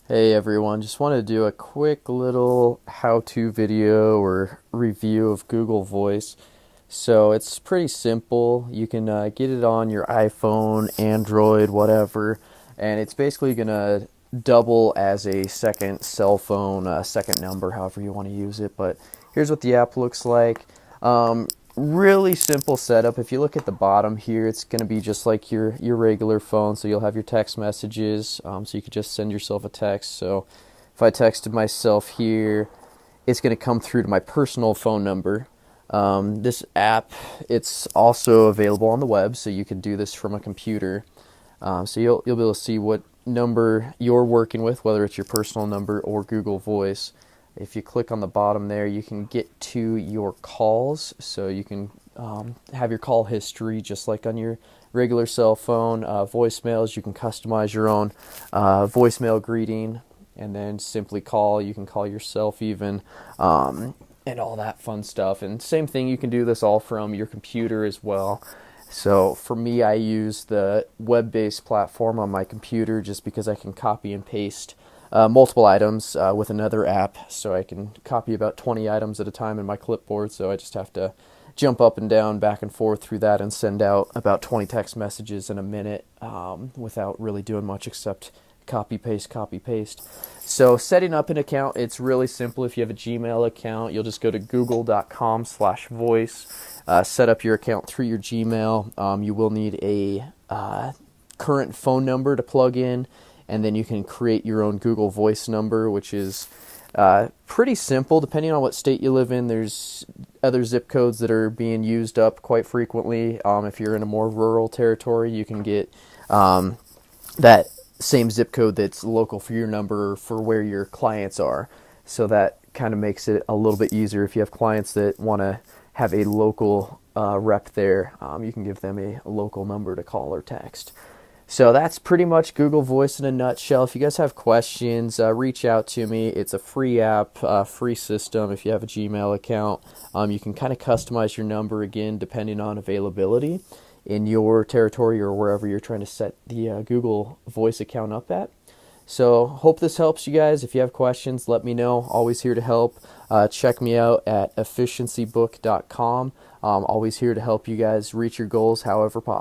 Hey everyone, just wanted to do a quick little how-to video or review of Google Voice. So it's pretty simple. You can get it on your iPhone, Android, whatever, and it's basically gonna double as a second cell phone, second number, however you want to use it. But here's what the app looks like. Really simple setup. If you look at the bottom here, it's going to be just like your regular phone. So you'll have your text messages. So you could just send yourself a text. So if I texted myself here, it's going to come through to my personal phone number. This app, it's also available on the web, so you can do this from a computer. So you'll be able to see what number you're working with, whether it's your personal number or Google Voice. If you click on the bottom there, you can get to your calls, so you can have your call history just like on your regular cell phone. Voicemails, you can customize your own voicemail greeting, and then simply call. You can call yourself even, and all that fun stuff. And same thing, you can do this all from your computer as well. So for me, I use the web-based platform on my computer just because I can copy and paste multiple items with another app, so I can copy about 20 items at a time in my clipboard. So I just have to jump up and down, back and forth through that, and send out about 20 text messages in a minute without really doing much except copy paste, copy paste. So setting up an account, it's really simple. If you have a Gmail account, you'll just go to google.com/voice, set up your account through your Gmail. You will need a current phone number to plug in, and then you can create your own Google Voice number, which is pretty simple. Depending on what state you live in, there's other zip codes that are being used up quite frequently. If you're in a more rural territory, you can get that same zip code that's local for your number for where your clients are. So that kind of makes it a little bit easier. If you have clients that want to have a local rep there, you can give them a local number to call or text. So that's pretty much Google Voice in a nutshell. If you guys have questions, reach out to me. It's a free app, free system. If you have a Gmail account, you can kind of customize your number again depending on availability in your territory or wherever you're trying to set the Google Voice account up at. So hope this helps you guys. If you have questions, let me know. Always here to help. Check me out at efficiencybook.com. Always here to help you guys reach your goals however possible.